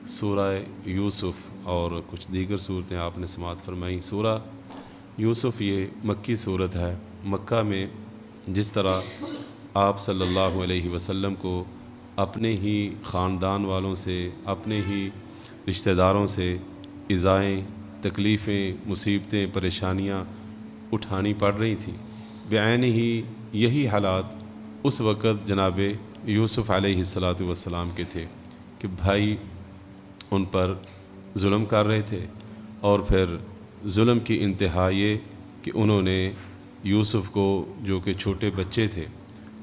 سورہ یوسف اور کچھ دیگر صورتیں آپ نے سماعت فرمائیں۔ سورہ یوسف یہ مکی صورت ہے۔ مکہ میں جس طرح آپ صلی اللہ علیہ وسلم کو اپنے ہی خاندان والوں سے، اپنے ہی رشتہ داروں سے ایذائیں، تکلیفیں، مصیبتیں، پریشانیاں اٹھانی پڑ رہی تھیں، بعین ہی یہی حالات اس وقت جناب یوسف علیہ السلام کے تھے کہ بھائی ان پر ظلم کر رہے تھے، اور پھر ظلم کی انتہا یہ کہ انہوں نے یوسف کو، جو کہ چھوٹے بچے تھے،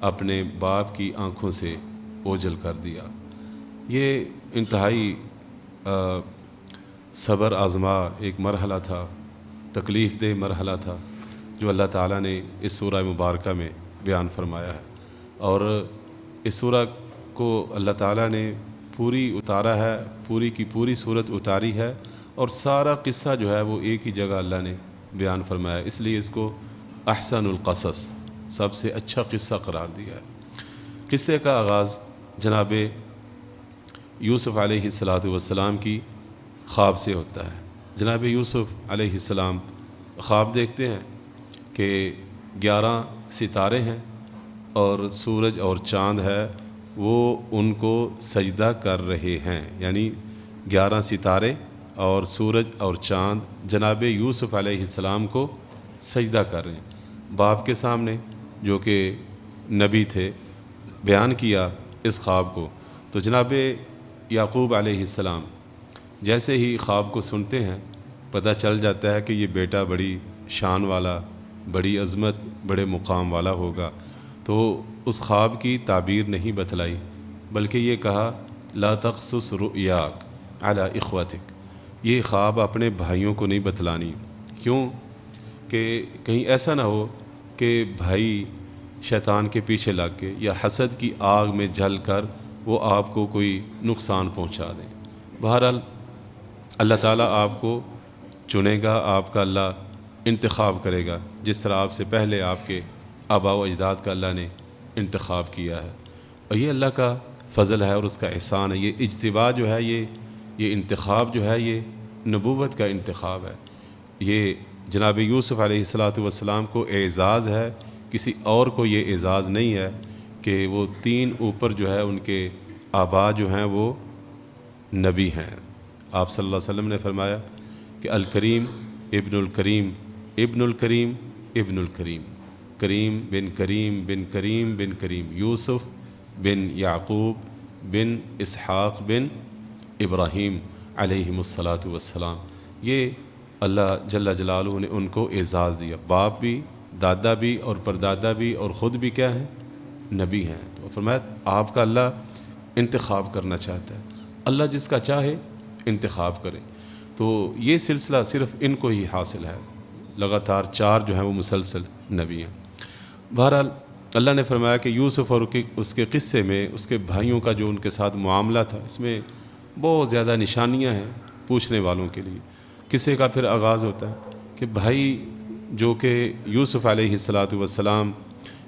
اپنے باپ کی آنکھوں سے اوجھل کر دیا۔ یہ انتہائی صبر آزما ایک مرحلہ تھا، تکلیف دہ مرحلہ تھا، جو اللہ تعالیٰ نے اس سورہ مبارکہ میں بیان فرمایا ہے۔ اور اس سورہ کو اللہ تعالیٰ نے پوری اتارا ہے، پوری کی پوری صورت اتاری ہے، اور سارا قصہ جو ہے وہ ایک ہی جگہ اللہ نے بیان فرمایا ہے، اس لیے اس کو احسن القصص، سب سے اچھا قصہ قرار دیا ہے۔ قصے کا آغاز جناب یوسف علیہ السلام کی خواب سے ہوتا ہے۔ جناب یوسف علیہ السلام خواب دیکھتے ہیں کہ 11 ستارے ہیں اور سورج اور چاند ہے، وہ ان کو سجدہ کر رہے ہیں، یعنی 11 ستارے اور سورج اور چاند جناب یوسف علیہ السلام کو سجدہ کر رہے ہیں۔ باپ کے سامنے، جو کہ نبی تھے، بیان کیا اس خواب کو، تو جناب یعقوب علیہ السلام جیسے ہی خواب کو سنتے ہیں، پتہ چل جاتا ہے کہ یہ بیٹا بڑی شان والا، بڑی عظمت، بڑے مقام والا ہوگا، تو اس خواب کی تعبیر نہیں بتلائی، بلکہ یہ کہا لا تقصص رؤیاک علی اخوتک، یہ خواب اپنے بھائیوں کو نہیں بتلانی۔ کیوں؟ کہ کہیں ایسا نہ ہو کہ بھائی شیطان کے پیچھے لگ کے یا حسد کی آگ میں جل کر وہ آپ کو کوئی نقصان پہنچا دیں۔ بہرحال اللہ تعالیٰ آپ کو چنے گا، آپ کا اللہ انتخاب کرے گا، جس طرح آپ سے پہلے آپ کے آباء و اجداد کا اللہ نے انتخاب کیا ہے، اور یہ اللہ کا فضل ہے اور اس کا احسان ہے۔ یہ اجتباء جو ہے، یہ انتخاب جو ہے، یہ نبوت کا انتخاب ہے۔ یہ جناب یوسف علیہ السلام کو اعزاز ہے، کسی اور کو یہ اعزاز نہیں ہے کہ وہ 3 اوپر جو ہے ان کے آباء جو ہیں وہ نبی ہیں۔ آپ صلی اللہ علیہ وسلم نے فرمایا کہ الکریم ابن الکریم ابن الکریم ابن الکریم، کریم بن کریم بن کریم بن کریم، یوسف بن یعقوب بن اسحاق بن ابراہیم علیہم السلام۔ یہ اللہ جل جلالہ نے ان کو اعزاز دیا، باپ بھی، دادا بھی اور پردادا بھی، اور خود بھی کیا ہیں؟ نبی ہیں۔ تو فرمایا آپ کا اللہ انتخاب کرنا چاہتا ہے، اللہ جس کا چاہے انتخاب کرے۔ تو یہ سلسلہ صرف ان کو ہی حاصل ہے، لگاتار 4 جو ہیں وہ مسلسل نبی ہیں۔ بہرحال اللہ نے فرمایا کہ یوسف اور اس کے قصے میں اس کے بھائیوں کا جو ان کے ساتھ معاملہ تھا، اس میں بہت زیادہ نشانیاں ہیں پوچھنے والوں کے لیے۔ قصے کا پھر آغاز ہوتا ہے کہ بھائی جو کہ یوسف علیہ السلام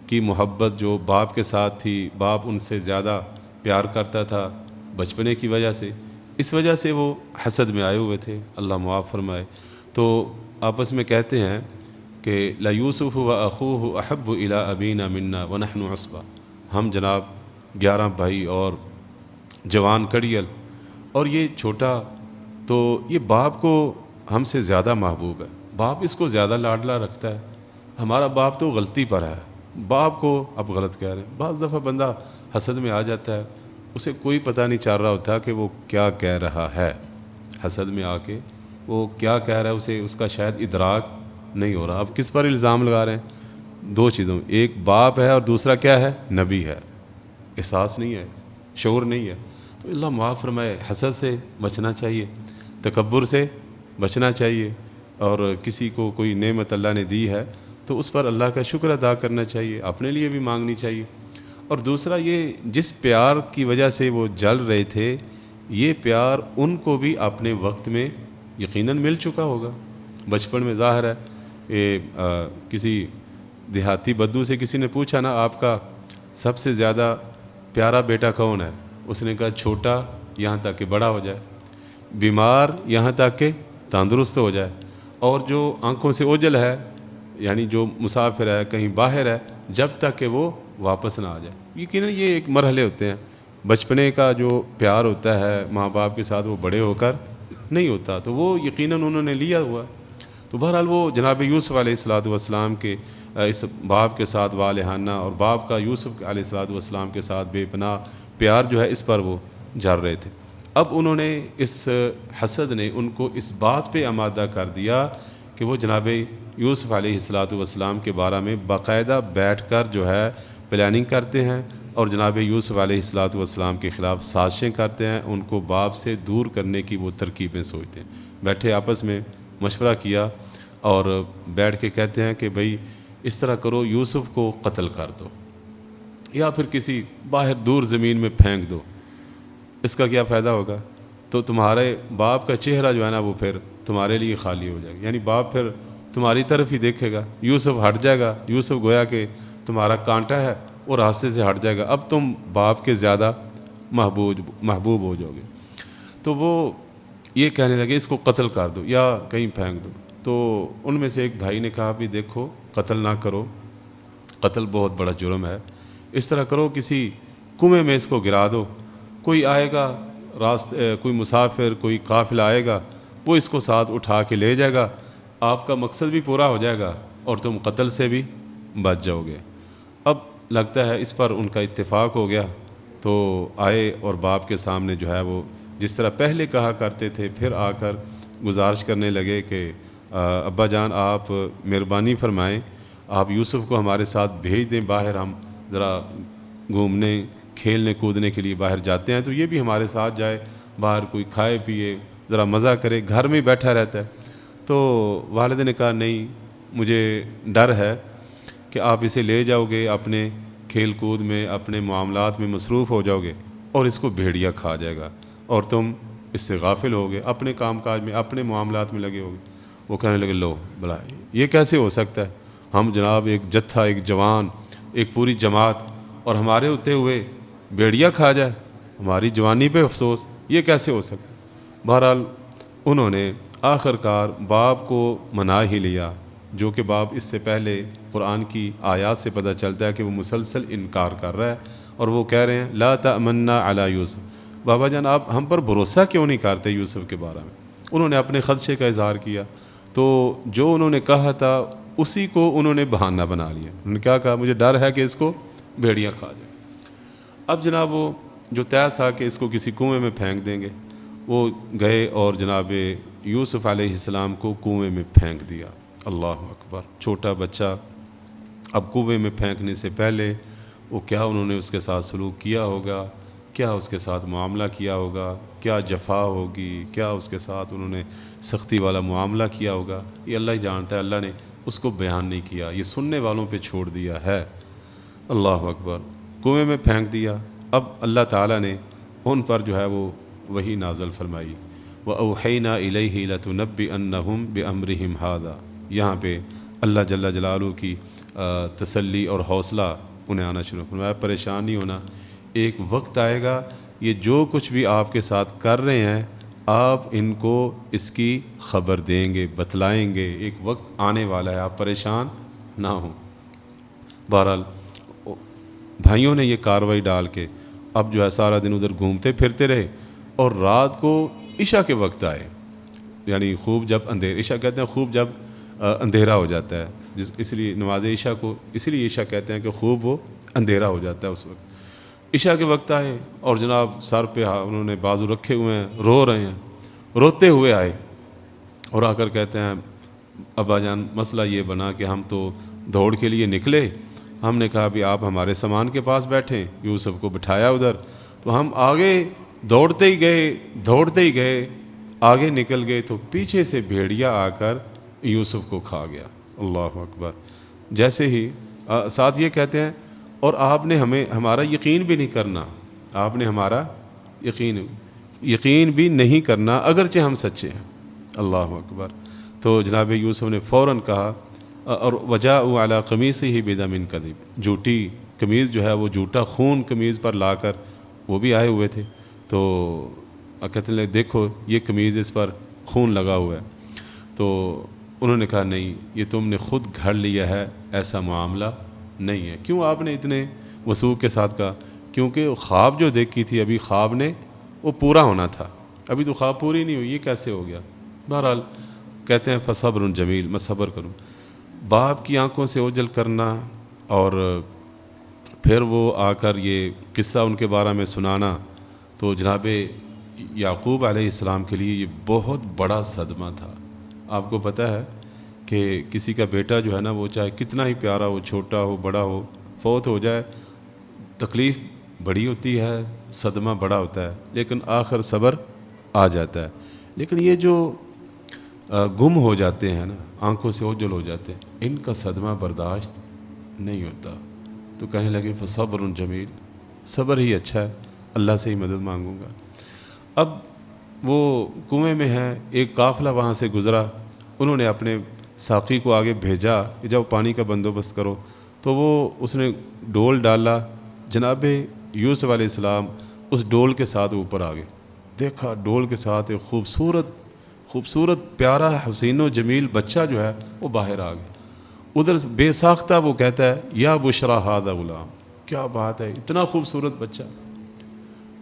کی محبت جو باپ کے ساتھ تھی، باپ ان سے زیادہ پیار کرتا تھا بچپنے کی وجہ سے، اس وجہ سے وہ حسد میں آئے ہوئے تھے، اللہ معاف فرمائے۔ تو آپس میں کہتے ہیں کہ لا یوسف و اخوہ احب الی ابینا منا ونحن عصبہ، ہم جناب 11 بھائی اور جوان کڑیل، اور یہ چھوٹا، تو یہ باپ کو ہم سے زیادہ محبوب ہے، باپ اس کو زیادہ لاڈلا رکھتا ہے، ہمارا باپ تو غلطی پر ہے، باپ کو اب غلط کہہ رہے ہیں۔ بعض دفعہ بندہ حسد میں آ جاتا ہے، اسے کوئی پتہ نہیں چل رہا ہوتا کہ وہ کیا کہہ رہا ہے، حسد میں آ کے وہ کیا کہہ رہا ہے، اسے اس کا شاید ادراک نہیں ہو رہا۔ اب کس پر الزام لگا رہے ہیں؟ 2 چیزوں، ایک باپ ہے اور دوسرا کیا ہے؟ نبی ہے۔ احساس نہیں ہے، شعور نہیں ہے۔ تو اللہ معاف فرمائے، حسد سے بچنا چاہیے، تکبر سے بچنا چاہیے، اور کسی کو کوئی نعمت اللہ نے دی ہے تو اس پر اللہ کا شکر ادا کرنا چاہیے، اپنے لیے بھی مانگنی چاہیے۔ اور دوسرا یہ، جس پیار کی وجہ سے وہ جل رہے تھے، یہ پیار ان کو بھی اپنے وقت میں یقیناً مل چکا ہوگا۔ بچپن میں ظاہر ہے کسی دیہاتی بدو سے کسی نے پوچھا نا، آپ کا سب سے زیادہ پیارا بیٹا کون ہے؟ اس نے کہا چھوٹا، یہاں تک کہ بڑا ہو جائے۔ بیمار یہاں تک کہ تندرست ہو جائے، اور جو آنکھوں سے اوجھل ہے یعنی جو مسافر ہے کہیں باہر ہے جب تک کہ وہ واپس نہ آ جائے۔ یقیناً یہ ایک مرحلے ہوتے ہیں، بچپنے کا جو پیار ہوتا ہے ماں باپ کے ساتھ وہ بڑے ہو کر نہیں ہوتا، تو وہ یقیناً انہوں نے لیا ہوا۔ تو بہرحال وہ جناب یوسف علیہ السلام کے اس باپ کے ساتھ والہانہ اور باپ کا یوسف علیہ السلام کے ساتھ بے پناہ پیار جو ہے اس پر وہ جھر رہے تھے۔ اب انہوں نے اس حسد نے ان کو اس بات پہ آمادہ کر دیا کہ وہ جناب یوسف علیہ السلام کے بارے میں باقاعدہ بیٹھ کر جو ہے پلاننگ کرتے ہیں اور جناب یوسف علیہ السلام کے خلاف سازشیں کرتے ہیں، ان کو باپ سے دور کرنے کی وہ ترکیبیں سوچتے ہیں۔ بیٹھے آپس میں مشورہ کیا اور بیٹھ کے کہتے ہیں کہ بھئی اس طرح کرو، یوسف کو قتل کر دو یا پھر کسی باہر دور زمین میں پھینک دو، اس کا کیا فائدہ ہوگا؟ تو تمہارے باپ کا چہرہ جو ہے نا وہ پھر تمہارے لیے خالی ہو جائے گا، یعنی باپ پھر تمہاری طرف ہی دیکھے گا، یوسف ہٹ جائے گا، یوسف گویا کہ تمہارا کانٹا ہے وہ راستے سے ہٹ جائے گا، اب تم باپ کے زیادہ محبوب ہو جاؤ گے۔ تو وہ یہ کہنے لگے اس کو قتل کر دو یا کہیں پھینک دو۔ تو ان میں سے ایک بھائی نے کہا بھی دیکھو قتل نہ کرو، قتل بہت بڑا جرم ہے، اس طرح کرو کسی کنویں میں اس کو گرا دو، کوئی آئے گا کوئی مسافر کوئی قافلہ آئے گا وہ اس کو ساتھ اٹھا کے لے جائے گا، آپ کا مقصد بھی پورا ہو جائے گا اور تم قتل سے بھی بچ جاؤ گے۔ اب لگتا ہے اس پر ان کا اتفاق ہو گیا، تو آئے اور باپ کے سامنے جو ہے وہ جس طرح پہلے کہا کرتے تھے پھر آ کر گزارش کرنے لگے کہ ابا جان آپ مہربانی فرمائیں، آپ یوسف کو ہمارے ساتھ بھیج دیں باہر، ہم ذرا گھومنے کھیلنے کودنے کے لیے باہر جاتے ہیں تو یہ بھی ہمارے ساتھ جائے، باہر کوئی کھائے پیے ذرا مزہ کرے، گھر میں بیٹھا رہتا ہے۔ تو والد نے کہا نہیں، مجھے ڈر ہے کہ آپ اسے لے جاؤ گے اپنے کھیل کود میں اپنے معاملات میں مصروف ہو جاؤ گے اور اس کو بھیڑیا کھا جائے گا اور تم اس سے غافل ہوگے، اپنے کام کاج میں اپنے معاملات میں لگے ہوگے۔ وہ کہنے لگے لو بلا یہ کیسے ہو سکتا ہے، ہم جناب ایک جتھا ایک جوان ایک پوری جماعت اور ہمارے ہوتے ہوئے بھیڑیا کھا جائے، ہماری جوانی پہ افسوس، یہ کیسے ہو سکتا ہے؟ بہرحال انہوں نے آخر کار باپ کو منا ہی لیا، جو کہ باپ اس سے پہلے قرآن کی آیات سے پتہ چلتا ہے کہ وہ مسلسل انکار کر رہا ہے اور وہ کہہ رہے ہیں لا تأمنا علی یوسف، بابا جان آپ ہم پر بھروسہ کیوں نہیں کرتے یوسف کے بارے میں؟ انہوں نے اپنے خدشے کا اظہار کیا، تو جو انہوں نے کہا تھا اسی کو انہوں نے بہانہ بنا لیا۔ انہوں نے کیا کہا، مجھے ڈر ہے کہ اس کو بھیڑیاں کھا جائیں۔ اب جناب وہ جو طے تھا کہ اس کو کسی کنویں میں پھینک دیں گے، وہ گئے اور جناب یوسف علیہ السلام کو کنویں میں پھینک دیا۔ اللہ اکبر، چھوٹا بچہ، اب کنویں میں پھینکنے سے پہلے وہ کیا انہوں نے اس کے ساتھ سلوک کیا ہوگا، کیا اس کے ساتھ معاملہ کیا ہوگا، کیا جفا ہوگی، کیا اس کے ساتھ انہوں نے سختی والا معاملہ کیا ہوگا، یہ اللہ ہی جانتا ہے۔ اللہ نے اس کو بیان نہیں کیا، یہ سننے والوں پہ چھوڑ دیا ہے۔ اللہ اکبر، کنویں میں پھینک دیا۔ اب اللہ تعالیٰ نے ان پر جو ہے وہ وحی نازل فرمائی، وَأَوْحَيْنَا إِلَيْهِ لَتُنَبِّئَنَّهُمْ بِأَمْرِهِمْ هَذَا۔ یہاں پہ اللہ جل جلالہ کی تسلی اور حوصلہ انہیں آنا شروع فرمایا، پریشان نہیں ہونا، ایک وقت آئے گا یہ جو کچھ بھی آپ کے ساتھ کر رہے ہیں آپ ان کو اس کی خبر دیں گے، بتلائیں گے، ایک وقت آنے والا ہے، آپ پریشان نہ ہوں۔ بہرحال بھائیوں نے یہ کاروائی ڈال کے اب جو ہے سارا دن ادھر گھومتے پھرتے رہے اور رات کو عشاء کے وقت آئے، یعنی خوب جب عشاء کہتے ہیں خوب جب اندھیرا ہو جاتا ہے، اس لیے نماز عشاء کو اس لیے عشاء کہتے ہیں کہ خوب وہ اندھیرا ہو جاتا ہے اس وقت۔ عشاء کے وقت آئے اور جناب سر پہ انہوں نے بازو رکھے ہوئے ہیں، رو رہے ہیں، روتے ہوئے آئے اور آ کر کہتے ہیں ابا جان مسئلہ یہ بنا کہ ہم تو دوڑ کے لیے نکلے، ہم نے کہا بھی آپ ہمارے سامان کے پاس بیٹھیں، یوسف کو بٹھایا ادھر، تو ہم آگے دوڑتے ہی گئے آگے نکل گئے تو پیچھے سے بھیڑیا آ کر یوسف کو کھا گیا۔ اللہ اکبر، جیسے ہی ساتھ یہ کہتے ہیں اور آپ نے ہمارا یقین بھی نہیں کرنا، آپ نے ہمارا یقین بھی نہیں کرنا اگرچہ ہم سچے ہیں۔ اللہ اکبر، تو جناب یوسف نے فوراً کہا اور وجاءوا علی قمیصہ بدم کذب، جھوٹی قمیض جو ہے وہ جھوٹا خون قمیض پر لا کر وہ بھی آئے ہوئے تھے، تو اور کہتے ہیں دیکھو یہ قمیض اس پر خون لگا ہوا ہے. تو انہوں نے کہا نہیں یہ تم نے خود گھڑ لیا ہے, ایسا معاملہ نہیں ہے. کیوں آپ نے اتنے وثوق کے ساتھ کہا؟ کیونکہ خواب جو دیکھی تھی ابھی خواب نے وہ پورا ہونا تھا, ابھی تو خواب پوری نہیں ہوئی, یہ کیسے ہو گیا؟ بہرحال کہتے ہیں فصبر جمیل, میں صبر کروں. باپ کی آنکھوں سے اوجھل کرنا اور پھر وہ آ کر یہ قصہ ان کے بارے میں سنانا, تو جناب یعقوب علیہ السلام کے لیے یہ بہت بڑا صدمہ تھا. آپ کو پتہ ہے کہ کسی کا بیٹا جو ہے نا, وہ چاہے کتنا ہی پیارا ہو, چھوٹا ہو, بڑا ہو, فوت ہو جائے, تکلیف بڑی ہوتی ہے, صدمہ بڑا ہوتا ہے, لیکن آخر صبر آ جاتا ہے. لیکن یہ جو گم ہو جاتے ہیں نا, آنکھوں سے اوجھل ہو جاتے ہیں, ان کا صدمہ برداشت نہیں ہوتا. تو کہنے لگے فصبر جمیل, صبر ہی اچھا ہے, اللہ سے ہی مدد مانگوں گا. اب وہ کنویں میں ہیں, ایک قافلہ وہاں سے گزرا, انہوں نے اپنے ساقی کو آگے بھیجا کہ جب پانی کا بندوبست کرو. تو وہ اس نے ڈول ڈالا, جناب یوسف علیہ السلام اس ڈول کے ساتھ اوپر آ گئے. دیکھا ڈول کے ساتھ ایک خوبصورت پیارا حسین و جمیل بچہ جو ہے وہ باہر آ گیا. ادھر بے ساختہ وہ کہتا ہے یا بشرا ھذا غلام, کیا بات ہے, اتنا خوبصورت بچہ.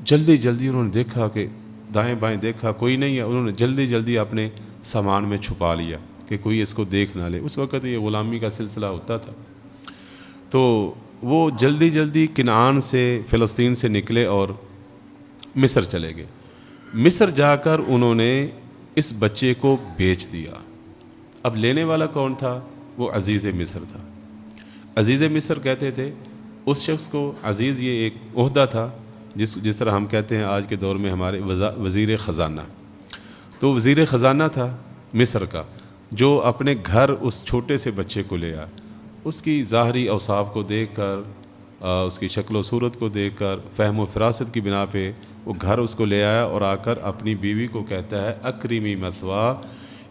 جلدی انہوں نے دیکھا کہ دائیں بائیں دیکھا کوئی نہیں ہے, انہوں نے جلدی اپنے سامان میں چھپا لیا کہ کوئی اس کو دیکھ نہ لے. اس وقت یہ غلامی کا سلسلہ ہوتا تھا. تو وہ جلدی کنعان سے, فلسطین سے نکلے اور مصر چلے گئے. مصر جا کر انہوں نے اس بچے کو بیچ دیا. اب لینے والا کون تھا؟ وہ عزیز مصر تھا. عزیز مصر کہتے تھے اس شخص کو, عزیز یہ ایک عہدہ تھا جس طرح ہم کہتے ہیں آج کے دور میں ہمارے وزیر خزانہ. تو وزیر خزانہ تھا مصر کا, جو اپنے گھر اس چھوٹے سے بچے کو لے آیا. اس کی ظاہری اوصاف کو دیکھ کر, اس کی شکل و صورت کو دیکھ کر, فہم و فراست کی بنا پہ وہ گھر اس کو لے آیا اور آ کر اپنی بیوی کو کہتا ہے اکرمی مثوا,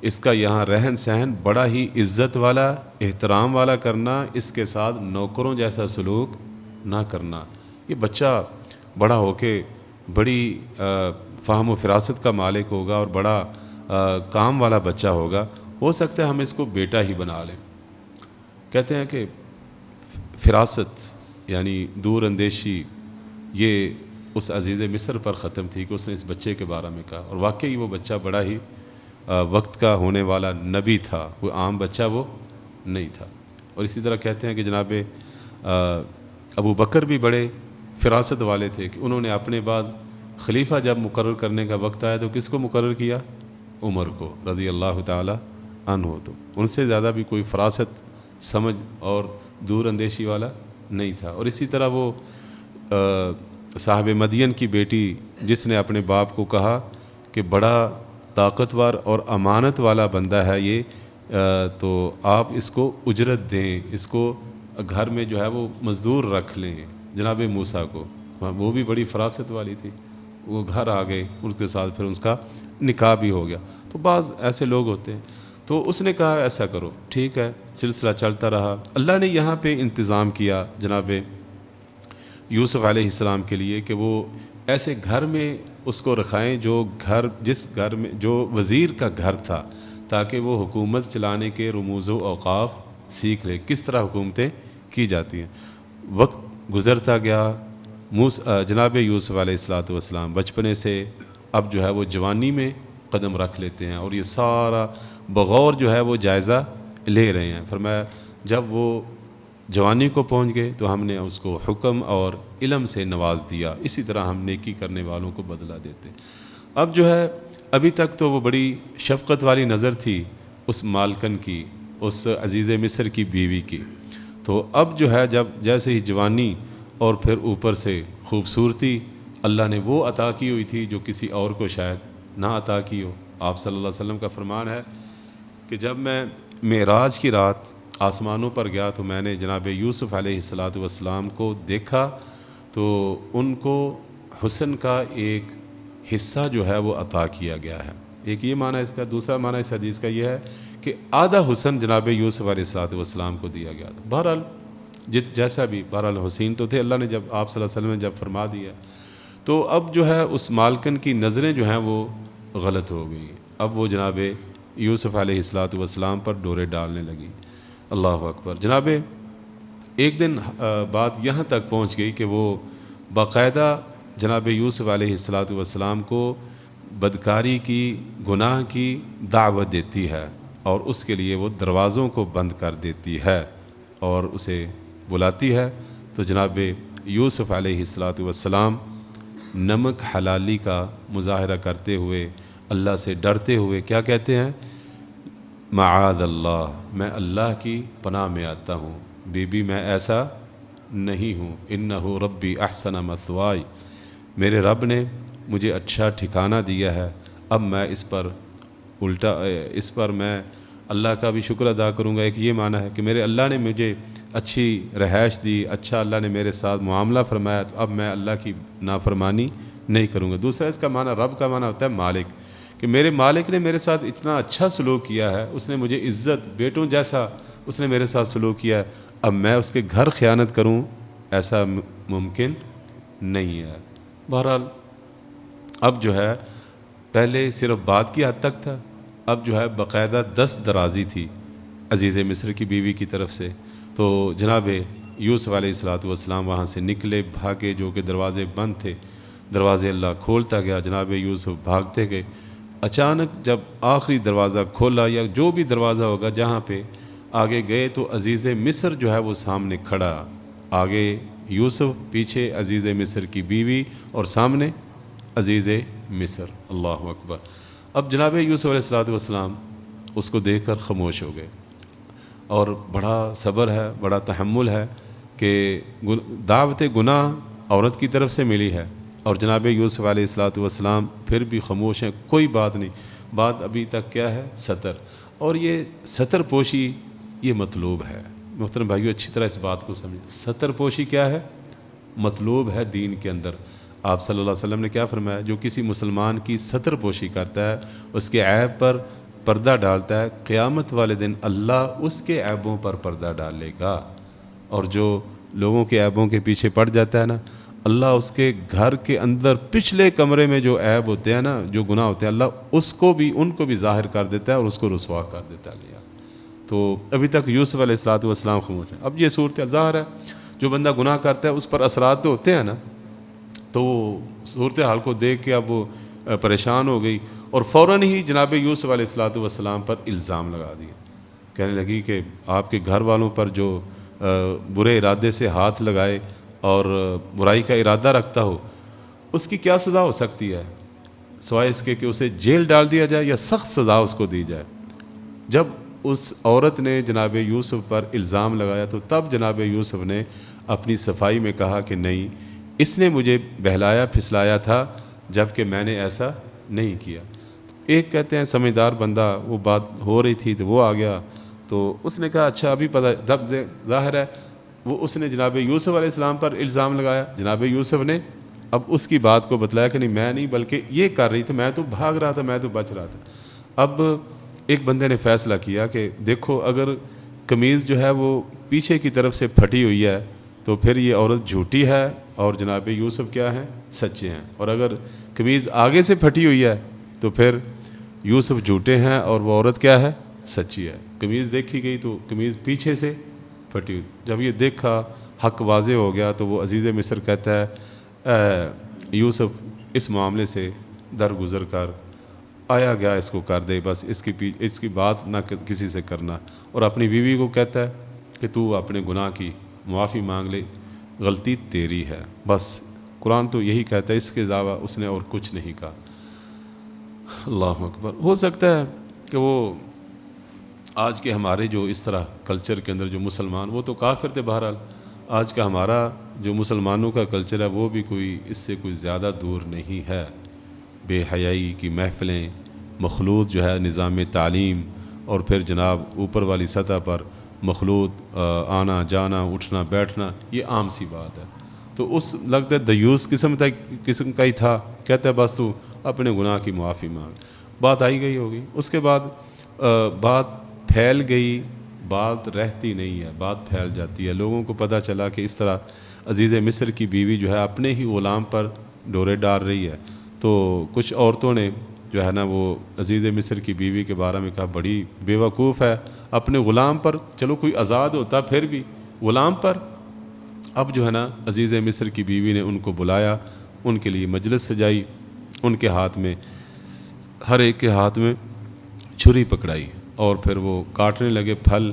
اس کا یہاں رہن سہن بڑا ہی عزت والا, احترام والا کرنا, اس کے ساتھ نوکروں جیسا سلوک نہ کرنا. یہ بچہ بڑا ہو کے بڑی فہم و فراست کا مالک ہوگا اور بڑا کام والا بچہ ہوگا, ہو سکتا ہے ہم اس کو بیٹا ہی بنا لیں. کہتے ہیں کہ فراست یعنی دور اندیشی یہ اس عزیز مصر پر ختم تھی کہ اس نے اس بچے کے بارے میں کہا. اور واقعی وہ بچہ بڑا ہی وقت کا ہونے والا نبی تھا, وہ عام بچہ وہ نہیں تھا. اور اسی طرح کہتے ہیں کہ جناب ابو بکر بھی بڑے فراست والے تھے کہ انہوں نے اپنے بعد خلیفہ جب مقرر کرنے کا وقت آیا تو کس کو مقرر کیا؟ عمر کو رضی اللہ تعالی عنہ. تو ان سے زیادہ بھی کوئی فراست, سمجھ اور دور اندیشی والا نہیں تھا. اور اسی طرح وہ صاحب مدین کی بیٹی جس نے اپنے باپ کو کہا کہ بڑا طاقتور اور امانت والا بندہ ہے یہ, تو آپ اس کو اجرت دیں, اس کو گھر میں جو ہے وہ مزدور رکھ لیں جناب موسیٰ کو. وہ بھی بڑی فراست والی تھی, وہ گھر آ گئے, ان کے ساتھ پھر اس کا نکاح بھی ہو گیا. تو بعض ایسے لوگ ہوتے ہیں. تو اس نے کہا ایسا کرو, ٹھیک ہے, سلسلہ چلتا رہا. اللہ نے یہاں پہ انتظام کیا جناب یوسف علیہ السلام کے لیے کہ وہ ایسے گھر میں اس کو رکھائیں جس گھر میں جو وزیر کا گھر تھا, تاکہ وہ حکومت چلانے کے رموز و اوقاف سیکھ لے, کس طرح حکومتیں کی جاتی ہیں. وقت گزرتا گیا, جناب یوسف علیہ السلام بچپنے سے اب جو ہے وہ جوانی میں قدم رکھ لیتے ہیں, اور یہ سارا بغور جو ہے وہ جائزہ لے رہے ہیں. فرمایا جب وہ جوانی کو پہنچ گئے تو ہم نے اس کو حکم اور علم سے نواز دیا, اسی طرح ہم نیکی کرنے والوں کو بدلہ دیتے. اب جو ہے ابھی تک تو وہ بڑی شفقت والی نظر تھی اس مالکن کی, اس عزیز مصر کی بیوی کی. تو اب جو ہے جب جیسے ہی جوانی اور پھر اوپر سے خوبصورتی اللہ نے وہ عطا کی ہوئی تھی جو کسی اور کو شاید نہ عطا کی ہو. آپ صلی اللہ علیہ وسلم کا فرمان ہے کہ جب میں معراج کی رات آسمانوں پر گیا تو میں نے جناب یوسف علیہ السلام کو دیکھا, تو ان کو حسن کا ایک حصہ جو ہے وہ عطا کیا گیا ہے. ایک یہ معنی اس کا. دوسرا معنی اس حدیث کا یہ ہے کہ آدھا حسن جناب یوسف علیہ السلام کو دیا گیا تھا. بہرحال جیسا بھی, بہرحال حسین تو تھے, اللہ نے جب آپ صلی اللہ علیہ وسلم نے جب فرما دیا تو اب جو ہے اس مالکن کی نظریں جو ہیں وہ غلط ہو گئی. اب وہ جناب یوسف علیہ الصلاۃ والسلام پر ڈورے ڈالنے لگی. اللہ اکبر. جناب ایک دن بات یہاں تک پہنچ گئی کہ وہ باقاعدہ جناب یوسف علیہ الصلاۃ والسلام کو بدکاری کی، گناہ کی دعوت دیتی ہے، اور اس کے لیے وہ دروازوں کو بند کر دیتی ہے اور اسے بلاتی ہے. تو جناب یوسف علیہ الصلاۃ والسلام نمک حلالی کا مظاہرہ کرتے ہوئے، اللہ سے ڈرتے ہوئے کیا کہتے ہیں؟ معاذ اللہ، میں اللہ کی پناہ میں آتا ہوں، بی بی میں ایسا نہیں ہوں. انہ ربی احسن مثوائی، میرے رب نے مجھے اچھا ٹھکانہ دیا ہے، اب میں اس پر میں اللہ کا بھی شکر ادا کروں گا. ایک یہ معنی ہے کہ میرے اللہ نے مجھے اچھی رہائش دی، اچھا اللہ نے میرے ساتھ معاملہ فرمایا، تو اب میں اللہ کی نافرمانی نہیں کروں گا. دوسرا اس کا معنی، رب کا معنی ہوتا ہے مالک، کہ میرے مالک نے میرے ساتھ اتنا اچھا سلوک کیا ہے، اس نے مجھے عزت، بیٹوں جیسا اس نے میرے ساتھ سلوک کیا ہے، اب میں اس کے گھر خیانت کروں، ایسا ممکن نہیں ہے. بہرحال اب جو ہے پہلے صرف بات کی حد تک تھا، اب جو ہے باقاعدہ دست درازی تھی عزیز مصر کی بیوی کی طرف سے. تو جناب یوسف علیہ الصلاۃ والسلام وہاں سے نکلے، بھاگے، جو کہ دروازے بند تھے، دروازے اللہ کھولتا گیا، جناب یوسف بھاگتے گئے. اچانک جب آخری دروازہ کھولا، یا جو بھی دروازہ ہوگا جہاں پہ آگے گئے، تو عزیز مصر جو ہے وہ سامنے کھڑا، آگے یوسف، پیچھے عزیز مصر کی بیوی، اور سامنے عزیز مصر. اللہ اکبر. اب جناب یوسف علیہ الصلاۃ والسلام اس کو دیکھ کر خاموش ہو گئے، اور بڑا صبر ہے، بڑا تحمل ہے کہ دعوت گناہ عورت کی طرف سے ملی ہے، اور جناب یوسف علیہ الصلاۃ والسلام پھر بھی خاموش ہیں، کوئی بات نہیں. بات ابھی تک کیا ہے؟ ستر. اور یہ ستر پوشی یہ مطلوب ہے. محترم بھائیو، اچھی طرح اس بات کو سمجھیں. ستر پوشی کیا ہے؟ مطلوب ہے دین کے اندر. آپ صلی اللہ علیہ وسلم نے کیا فرمایا؟ جو کسی مسلمان کی ستر پوشی کرتا ہے، اس کے عیب پر پردہ ڈالتا ہے، قیامت والے دن اللہ اس کے عیبوں پر پردہ ڈالے گا. اور جو لوگوں کے عیبوں کے پیچھے پڑ جاتا ہے نا، اللہ اس کے گھر کے اندر پچھلے کمرے میں جو عیب ہوتے ہیں نا، جو گناہ ہوتے ہیں، اللہ اس کو بھی، ان کو بھی ظاہر کر دیتا ہے اور اس کو رسوا کر دیتا ہے. تو ابھی تک یوسف علیہ الصلاۃ والسلام خاموش ہیں. اب یہ صورت ظاہر ہے، جو بندہ گناہ کرتا ہے اس پر اثرات تو ہوتے ہیں نا، تو صورتحال کو دیکھ کے اب وہ پریشان ہو گئی، اور فوراً ہی جناب یوسف علیہ الصلاۃ والسلام پر الزام لگا دیا. کہنے لگی کہ آپ کے گھر والوں پر جو برے ارادے سے ہاتھ لگائے اور برائی کا ارادہ رکھتا ہو، اس کی کیا سزا ہو سکتی ہے، سوائے اس کے کہ اسے جیل ڈال دیا جائے یا سخت سزا اس کو دی جائے. جب اس عورت نے جناب یوسف پر الزام لگایا، تو تب جناب یوسف نے اپنی صفائی میں کہا کہ نہیں، اس نے مجھے بہلایا پھسلایا تھا، جب کہ میں نے ایسا نہیں کیا. ایک کہتے ہیں سمجھدار بندہ، وہ بات ہو رہی تھی تو وہ آ گیا، تو اس نے کہا اچھا ابھی پتہ، ظاہر ہے وہ اس نے جناب یوسف علیہ السلام پر الزام لگایا. جناب یوسف نے اب اس کی بات کو بتلایا کہ نہیں، میں نہیں، بلکہ یہ کر رہی تھی، میں تو بھاگ رہا تھا، میں تو بچ رہا تھا. اب ایک بندے نے فیصلہ کیا کہ دیکھو، اگر قمیض جو ہے وہ پیچھے کی طرف سے پھٹی ہوئی ہے تو پھر یہ عورت جھوٹی ہے، اور جناب یوسف کیا ہیں؟ سچے ہیں. اور اگر قمیض آگے سے پھٹی ہوئی ہے تو پھر یوسف جھوٹے ہیں اور وہ عورت کیا ہے؟ سچی ہے. قمیض دیکھی گئی تو قمیض پیچھے سے پھٹی ہوئی. جب یہ دیکھا، حق واضح ہو گیا، تو وہ عزیز مصر کہتا ہے یوسف اس معاملے سے درگزر کر، آیا گیا اس کو کر دے، بس اس کی بات نہ کسی سے کرنا. اور اپنی بیوی کو کہتا ہے کہ تو اپنے گناہ کی معافی مانگ لے، غلطی تیری ہے. بس قرآن تو یہی کہتا ہے، اس کے علاوہ اس نے اور کچھ نہیں کہا. اللہ اکبر. ہو سکتا ہے کہ وہ آج کے ہمارے جو اس طرح کلچر کے اندر جو مسلمان، وہ تو کافر تھے. بہرحال آج کا ہمارا جو مسلمانوں کا کلچر ہے وہ بھی کوئی اس سے کوئی زیادہ دور نہیں ہے. بے حیائی کی محفلیں، مخلوط جو ہے نظام تعلیم، اور پھر جناب اوپر والی سطح پر مخلوط آنا جانا، اٹھنا بیٹھنا، یہ عام سی بات ہے. تو اس لگتا ہے دیوس قسم کا ہی تھا. کہتا ہے بس تو اپنے گناہ کی معافی مانگ. بات آئی گئی ہوگی. اس کے بعد بات پھیل گئی، بات رہتی نہیں ہے، بات پھیل جاتی ہے. لوگوں کو پتہ چلا کہ اس طرح عزیز مصر کی بیوی جو ہے اپنے ہی غلام پر ڈورے ڈال رہی ہے، تو کچھ عورتوں نے جو ہے نا وہ عزیز مصر کی بیوی کے بارے میں کہا بڑی بیوقوف ہے، اپنے غلام پر، چلو کوئی آزاد ہوتا پھر بھی غلام پر۔ اب جو ہے نا عزیز مصر کی بیوی نے ان کو بلایا، ان کے لیے مجلس سجائی، ان کے ہاتھ میں، ہر ایک کے ہاتھ میں چھری پکڑائی، اور پھر وہ کاٹنے لگے پھل،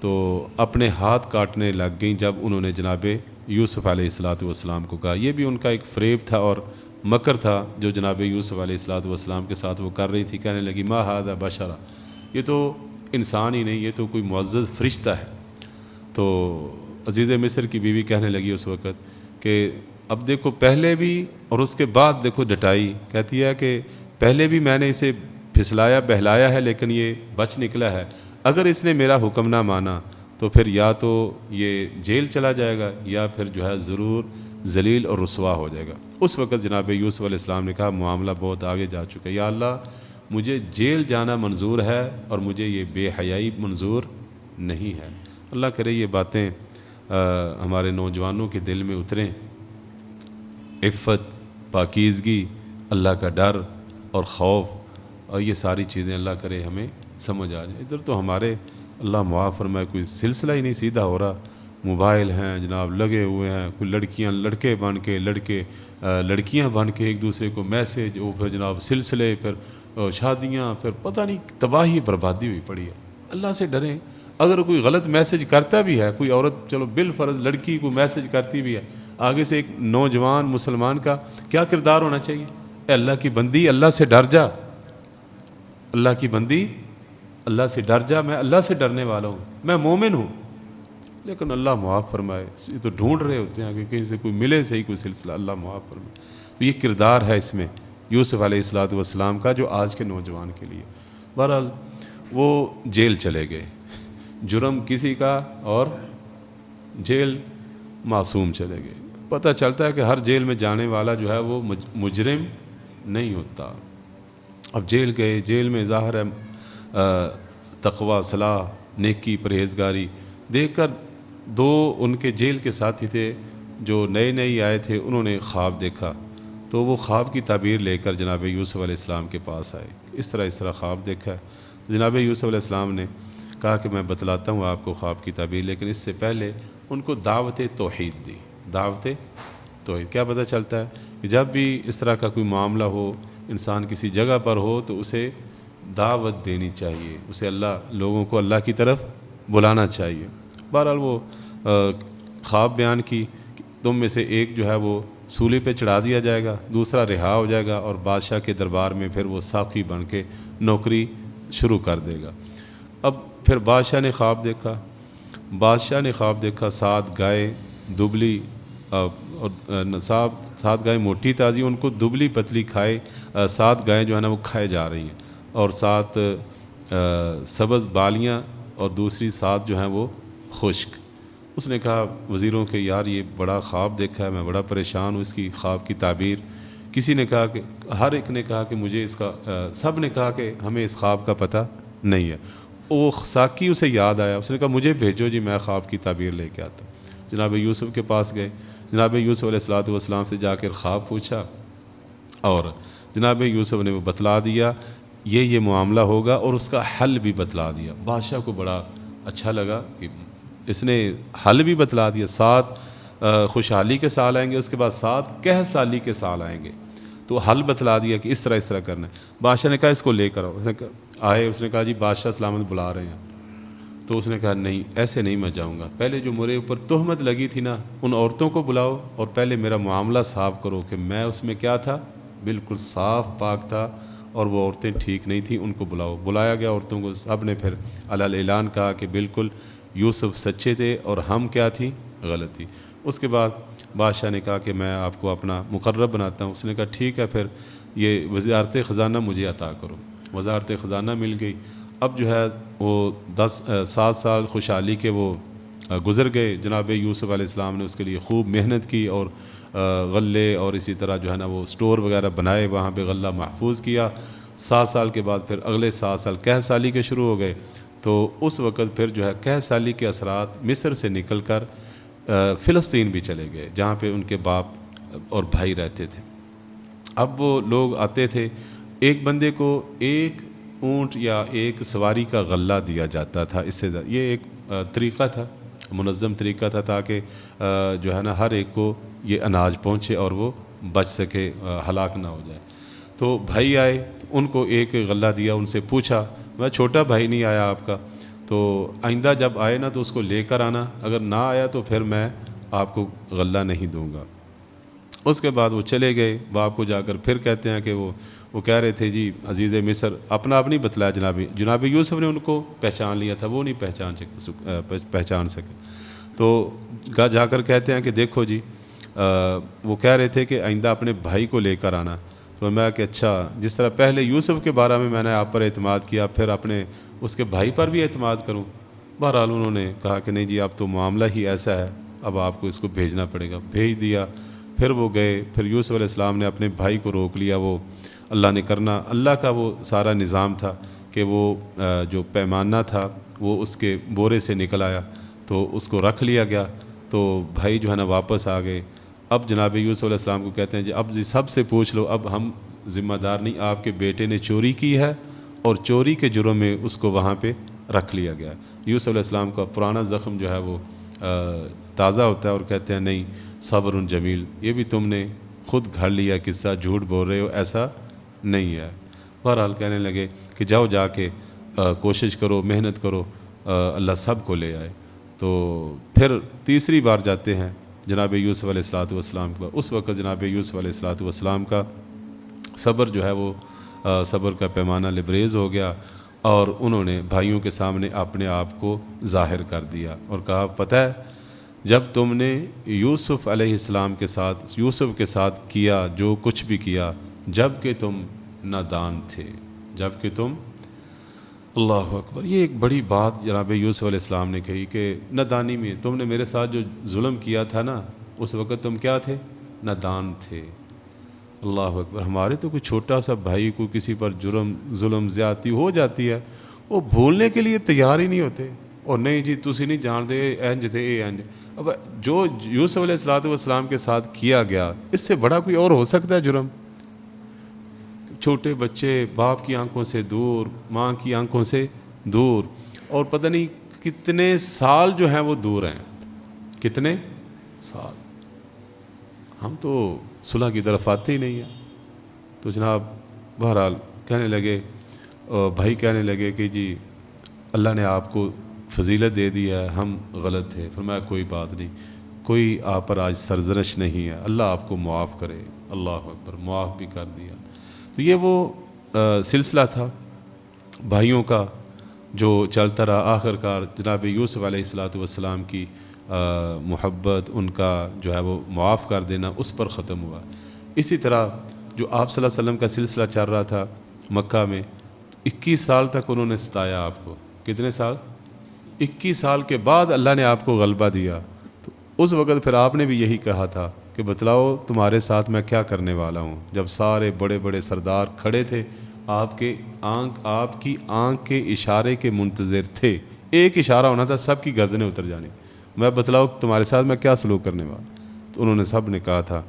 تو اپنے ہاتھ کاٹنے لگ گئیں جب انہوں نے جناب یوسف علیہ السلام کو کہا۔ یہ بھی ان کا ایک فریب تھا اور مکر تھا جو جناب یوسف علیہ السلام کے ساتھ وہ کر رہی تھی۔ کہنے لگی ما ھذا بشرا، یہ تو انسان ہی نہیں، یہ تو کوئی معزز فرشتہ ہے۔ تو عزیز مصر کی بیوی کہنے لگی اس وقت کہ اب دیکھو پہلے بھی اور اس کے بعد دیکھو ڈٹائی، کہتی ہے کہ پہلے بھی میں نے اسے پھسلایا بہلایا ہے لیکن یہ بچ نکلا ہے، اگر اس نے میرا حکم نہ مانا تو پھر یا تو یہ جیل چلا جائے گا یا پھر جو ہے ضرور ذلیل اور رسوا ہو جائے گا۔ اس وقت جناب یوسف علیہ السلام نے کہا معاملہ بہت آگے جا چکا ہے، یا اللہ مجھے جیل جانا منظور ہے اور مجھے یہ بے حیائی منظور نہیں ہے۔ اللہ کرے یہ باتیں ہمارے نوجوانوں کے دل میں اتریں، عفت، پاکیزگی، اللہ کا ڈر اور خوف، اور یہ ساری چیزیں اللہ کرے ہمیں سمجھ آ جائیں۔ ادھر تو ہمارے اللہ معاف فرمائے کوئی سلسلہ ہی نہیں سیدھا ہو رہا، موبائل ہیں جناب لگے ہوئے ہیں، کوئی لڑکیاں لڑکے بن کے، لڑکے لڑکیاں بن کے ایک دوسرے کو میسیج، وہ پھر جناب سلسلے، پھر شادیاں، پھر پتہ نہیں تباہی بربادی ہوئی پڑی ہے۔ اللہ سے ڈریں، اگر کوئی غلط میسیج کرتا بھی ہے، کوئی عورت چلو بالفرض لڑکی کو میسیج کرتی بھی ہے، آگے سے ایک نوجوان مسلمان کا کیا کردار ہونا چاہیے؟ اے اللہ کی بندی اللہ سے ڈر جا، اللہ کی بندی اللہ سے ڈر جا، میں اللہ سے ڈرنے والا ہوں، میں مومن ہوں۔ لیکن اللہ معاف فرمائے، یہ تو ڈھونڈ رہے ہوتے ہیں کہ کہیں سے کوئی ملے صحیح کوئی سلسلہ، اللہ معاف فرمائے۔ تو یہ کردار ہے اس میں یوسف علیہ السلام کا جو آج کے نوجوان کے لیے۔ بہرحال وہ جیل چلے گئے، جرم کسی کا اور جیل معصوم چلے گئے۔ پتہ چلتا ہے کہ ہر جیل میں جانے والا جو ہے وہ مجرم نہیں ہوتا۔ اب جیل گئے، جیل میں ظاہر ہے تقوی، صلاح، نیکی، پرہیزگاری دیکھ کر دو ان کے جیل کے ساتھی تھے جو نئے نئے آئے تھے، انہوں نے خواب دیکھا، تو وہ خواب کی تعبیر لے کر جناب یوسف علیہ السلام کے پاس آئے، اس طرح خواب دیکھا ہے۔ جناب یوسف علیہ السلام نے کہا کہ میں بتلاتا ہوں آپ کو خواب کی تعبیر، لیکن اس سے پہلے ان کو دعوت توحید دی۔ دعوت توحید کیا پتہ چلتا ہے کہ جب بھی اس طرح کا کوئی معاملہ ہو، انسان کسی جگہ پر ہو تو اسے دعوت دینی چاہیے، اسے لوگوں کو اللہ کی طرف بلانا چاہیے۔ بہرحال وہ خواب بیان کی، تم میں سے ایک جو ہے وہ سولی پہ چڑھا دیا جائے گا، دوسرا رہا ہو جائے گا، اور بادشاہ کے دربار میں پھر وہ ساقی بن کے نوکری شروع کر دے گا۔ اب پھر بادشاہ نے خواب دیکھا 7 گائے دبلی اور 7 گائے موٹی تازی، ان کو دبلی پتلی کھائے، 7 گائیں جو ہے نا وہ کھائے جا رہی ہیں، اور 7 سبز بالیاں اور دوسری 7 جو ہیں وہ خشک۔ اس نے کہا وزیروں کے یار یہ بڑا خواب دیکھا ہے، میں بڑا پریشان ہوں اس کی خواب کی تعبیر۔ کسی نے کہا کہ ہر ایک نے کہا کہ مجھے اس کا، سب نے کہا کہ ہمیں اس خواب کا پتہ نہیں ہے۔ وہ ساقی اسے یاد آیا، اس نے کہا مجھے بھیجو جی، میں خواب کی تعبیر لے کے آتا ہوں۔ جناب یوسف کے پاس گئے، جناب یوسف علیہ السلام سے جا کر خواب پوچھا، اور جناب یوسف نے وہ بتلا دیا یہ معاملہ ہوگا، اور اس کا حل بھی بتلا دیا۔ بادشاہ کو بڑا اچھا لگا کہ اس نے حل بھی بتلا دیا، 7 خوشحالی کے سال آئیں گے، اس کے بعد 7 قحط سالی کے سال آئیں گے، تو حل بتلا دیا کہ اس طرح کرنا ہے۔ بادشاہ نے کہا اس کو لے کر آؤ، اس نے کہا جی بادشاہ سلامت بلا رہے ہیں۔ تو اس نے کہا نہیں، ایسے نہیں میں جاؤں گا، پہلے جو میرے اوپر تہمت لگی تھی نا، ان عورتوں کو بلاؤ اور پہلے میرا معاملہ صاف کرو کہ میں اس میں کیا تھا، بالکل صاف پاک تھا، اور وہ عورتیں ٹھیک نہیں تھیں، ان کو بلاؤ۔ بلایا گیا عورتوں کو، سب نے پھر علی اعلان کہا کہ بالکل یوسف سچے تھے اور ہم کیا تھی، غلط تھی۔ اس کے بعد بادشاہ نے کہا کہ میں آپ کو اپنا مقرب بناتا ہوں۔ اس نے کہا ٹھیک ہے، پھر یہ وزارت خزانہ مجھے عطا کرو۔ وزارت خزانہ مل گئی۔ اب جو ہے وہ 7 سال خوشحالی کے وہ گزر گئے۔ جناب یوسف علیہ السلام نے اس کے لیے خوب محنت کی، اور غلے اور اسی طرح جو ہے نا وہ سٹور وغیرہ بنائے، وہاں پہ غلہ محفوظ کیا۔ 7 سال کے بعد پھر اگلے 7 سال قحط سالی کے شروع ہو گئے، تو اس وقت پھر جو ہے قحط سالی کے اثرات مصر سے نکل کر فلسطین بھی چلے گئے، جہاں پہ ان کے باپ اور بھائی رہتے تھے۔ اب وہ لوگ آتے تھے، ایک بندے کو ایک اونٹ یا ایک سواری کا غلہ دیا جاتا تھا، اس سے یہ ایک طریقہ تھا، منظم طریقہ تھا، تاکہ جو ہے نا ہر ایک کو یہ اناج پہنچے اور وہ بچ سکے، ہلاک نہ ہو جائے۔ تو بھائی آئے، ان کو ایک غلہ دیا، ان سے پوچھا، میں چھوٹا بھائی نہیں آیا آپ کا، تو آئندہ جب آئے نا تو اس کو لے کر آنا، اگر نہ آیا تو پھر میں آپ کو غلہ نہیں دوں گا۔ اس کے بعد وہ چلے گئے، باپ کو جا کر پھر کہتے ہیں کہ وہ کہہ رہے تھے جی عزیز مصر، اپنا آپ نہیں بتلایا جناب یوسف نے ان کو پہچان لیا تھا، وہ نہیں پہچان سکے۔ تو جا کر کہتے ہیں کہ دیکھو جی، وہ کہہ رہے تھے کہ آئندہ اپنے بھائی کو لے کر آنا۔ تو میں کہ اچھا، جس طرح پہلے یوسف کے بارے میں نے آپ پر اعتماد کیا، پھر اپنے اس کے بھائی پر بھی اعتماد کروں۔ بہرحال انہوں نے کہا کہ نہیں جی، اب تو معاملہ ہی ایسا ہے، اب آپ کو اس کو بھیجنا پڑے گا۔ بھیج دیا۔ پھر وہ گئے، پھر یوسف علیہ السلام نے اپنے بھائی کو روک لیا۔ وہ اللہ نے کرنا، اللہ کا وہ سارا نظام تھا کہ وہ جو پیمانہ تھا وہ اس کے بورے سے نکل آیا، تو اس کو رکھ لیا گیا۔ تو بھائی جو ہے نا واپس آ گئے۔ اب جناب یوسف علیہ السلام کو کہتے ہیں جی اب جی سب سے پوچھ لو، اب ہم ذمہ دار نہیں، آپ کے بیٹے نے چوری کی ہے اور چوری کے جرم میں اس کو وہاں پہ رکھ لیا گیا۔ یوسف علیہ السلام کا پرانا زخم جو ہے وہ تازہ ہوتا ہے، اور کہتے ہیں نہیں، صبر جمیل، یہ بھی تم نے خود گھڑ لیا قصہ، جھوٹ بول رہے ہو، ایسا نہیں ہے۔ بہرحال کہنے لگے کہ جاؤ جا کے کوشش کرو، محنت کرو، اللہ سب کو لے آئے۔ تو پھر تیسری بار جاتے ہیں جناب یوسف علیہ والسلام کا۔ اس وقت جناب یوسف علیہ والسلام کا صبر جو ہے وہ صبر کا پیمانہ لبریز ہو گیا، اور انہوں نے بھائیوں کے سامنے اپنے آپ کو ظاہر کر دیا اور کہا پتہ ہے جب تم نے یوسف علیہ السلام کے ساتھ، یوسف کے ساتھ کیا جو کچھ بھی کیا، جب کہ تم نادان تھے، جب کہ تم، اللہ اکبر، یہ ایک بڑی بات جناب یوسف علیہ السلام نے کہی کہ نادانی میں تم نے میرے ساتھ جو ظلم کیا تھا نا، اس وقت تم کیا تھے؟ نادان تھے۔ اللہ اکبر، ہمارے تو کوئی چھوٹا سا بھائی کو کسی پر ظلم زیادتی ہو جاتی ہے، وہ بھولنے کے لیے تیار ہی نہیں ہوتے، اور نہیں جی تسی نہیں جانتے انج تھے اے انج۔ اب جو یوسف علیہ السلام کے ساتھ کیا گیا، اس سے بڑا کوئی اور ہو سکتا ہے جرم؟ چھوٹے بچے باپ کی آنکھوں سے دور، ماں کی آنکھوں سے دور، اور پتہ نہیں کتنے سال جو ہیں وہ دور ہیں، کتنے سال۔ ہم تو صلح کی طرف آتے ہی نہیں ہیں۔ تو جناب بہرحال کہنے لگے، بھائی کہنے لگے کہ جی اللہ نے آپ کو فضیلت دے دی ہے، ہم غلط تھے۔ فرمایا کوئی بات نہیں، کوئی آپ پر آج سرزنش نہیں ہے، اللہ آپ کو معاف کرے۔ اللہ اکبر، معاف بھی کر دیا۔ تو یہ وہ سلسلہ تھا بھائیوں کا جو چلتا رہا، آخر کار جناب یوسف علیہ السلام کی محبت، ان کا جو ہے وہ معاف کر دینا اس پر ختم ہوا۔ اسی طرح جو آپ صلی اللہ علیہ وسلم کا سلسلہ چل رہا تھا مکہ میں، 21 سال تک انہوں نے ستایا آپ کو۔ کتنے سال؟ 21 سال کے بعد اللہ نے آپ کو غلبہ دیا۔ تو اس وقت پھر آپ نے بھی یہی کہا تھا کہ بتلاؤ تمہارے ساتھ میں کیا کرنے والا ہوں، جب سارے بڑے بڑے سردار کھڑے تھے، آپ کی آنکھ کے اشارے کے منتظر تھے، ایک اشارہ ہونا تھا، سب کی گردنیں اتر جانی، میں بتلاؤ تمہارے ساتھ میں کیا سلوک کرنے والا۔ تو انہوں نے سب نے کہا تھا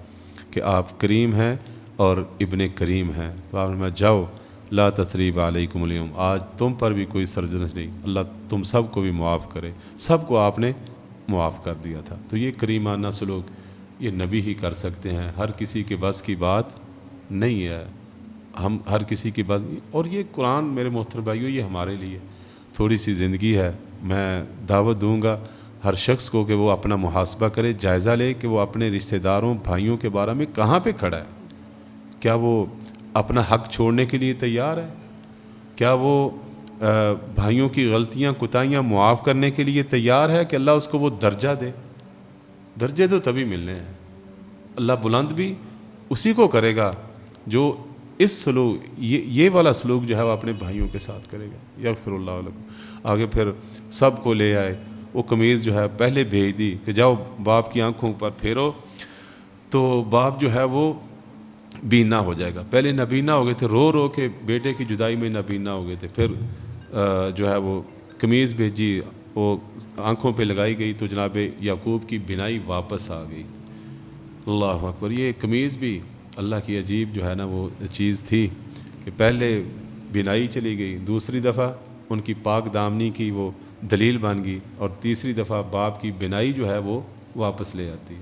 کہ آپ کریم ہیں اور ابن کریم ہیں۔ تو آپ نے کہا جاؤ، لا تثریب علیکم اليوم، آج تم پر بھی کوئی سرزنش نہیں، اللہ تم سب کو بھی معاف کرے۔ سب کو آپ نے معاف کر دیا تھا۔ تو یہ کریمانہ سلوک یہ نبی ہی کر سکتے ہیں، ہر کسی کے بس کی بات نہیں ہے، ہم ہر کسی کی بس۔ اور یہ قرآن میرے محترم بھائیو یہ ہمارے لیے تھوڑی سی زندگی ہے۔ میں دعوت دوں گا ہر شخص کو کہ وہ اپنا محاسبہ کرے، جائزہ لے کہ وہ اپنے رشتہ داروں بھائیوں کے بارے میں کہاں پہ کھڑا ہے۔ کیا وہ اپنا حق چھوڑنے کے لیے تیار ہے؟ کیا وہ بھائیوں کی غلطیاں کوتاہیاں معاف کرنے کے لیے تیار ہے کہ اللہ اس کو وہ درجہ دے؟ درجے تو تبھی ملنے ہیں، اللہ بلند بھی اسی کو کرے گا جو اس سلوک یہ والا سلوک جو ہے وہ اپنے بھائیوں کے ساتھ کرے گا۔ یغفر اللہ لکم۔ آگے پھر سب کو لے آئے، وہ قمیض جو ہے پہلے بھیج دی کہ جاؤ باپ کی آنکھوں پر پھیرو، تو باپ جو ہے وہ بینا ہو جائے گا۔ پہلے نابینا ہو گئے تھے، رو رو کے بیٹے کی جدائی میں نابینا ہو گئے تھے، پھر جو ہے وہ قمیض بھیجی، وہ آنکھوں پہ لگائی گئی تو جناب یعقوب کی بینائی واپس آ گئی۔ اللہ اکبر، یہ قمیض بھی اللہ کی عجیب جو ہے نا وہ چیز تھی کہ پہلے بینائی چلی گئی، دوسری دفعہ ان کی پاک دامنی کی وہ دلیل بن گئی، اور تیسری دفعہ باپ کی بینائی جو ہے وہ واپس لے آتی ہے۔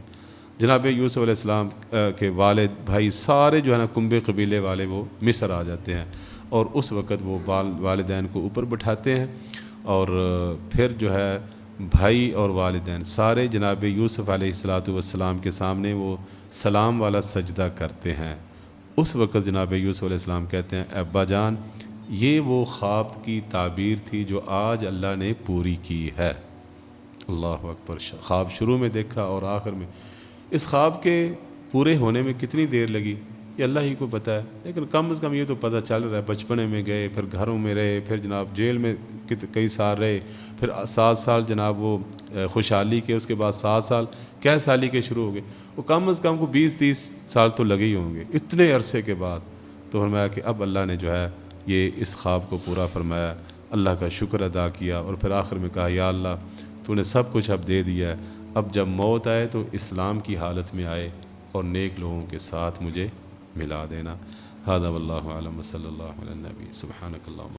جناب یوسف علیہ السلام کے والد بھائی سارے جو ہے نا کنبے قبیلے والے وہ مصر آ جاتے ہیں، اور اس وقت وہ والدین کو اوپر بٹھاتے ہیں، اور پھر جو ہے بھائی اور والدین سارے جناب یوسف علیہ السلام کے سامنے وہ سلام والا سجدہ کرتے ہیں۔ اس وقت جناب یوسف علیہ السلام کہتے ہیں ابا جان یہ وہ خواب کی تعبیر تھی جو آج اللہ نے پوری کی ہے۔ اللہ اکبر، خواب شروع میں دیکھا اور آخر میں، اس خواب کے پورے ہونے میں کتنی دیر لگی یہ اللہ ہی کو پتہ ہے، لیکن کم از کم یہ تو پتہ چل رہا ہے بچپنے میں گئے، پھر گھروں میں رہے، پھر جناب جیل میں کئی سال رہے، پھر 7 سال جناب وہ خوشحالی کے، اس کے بعد 7 سال کیا سالی کے شروع ہو گئے، وہ کم از کم کو 20-30 سال تو لگے ہی ہوں گے اتنے عرصے کے بعد۔ تو فرمایا کہ اب اللہ نے جو ہے یہ اس خواب کو پورا فرمایا، اللہ کا شکر ادا کیا، اور پھر آخر میں کہا یا اللہ تو نے سب کچھ اب دے دیا ہے، اب جب موت آئے تو اسلام کی حالت میں آئے اور نیک لوگوں کے ساتھ مجھے ملا دینا۔ ھذا واللہ اعلم، صلی اللہ علیہ النبی، سبحانک اللہم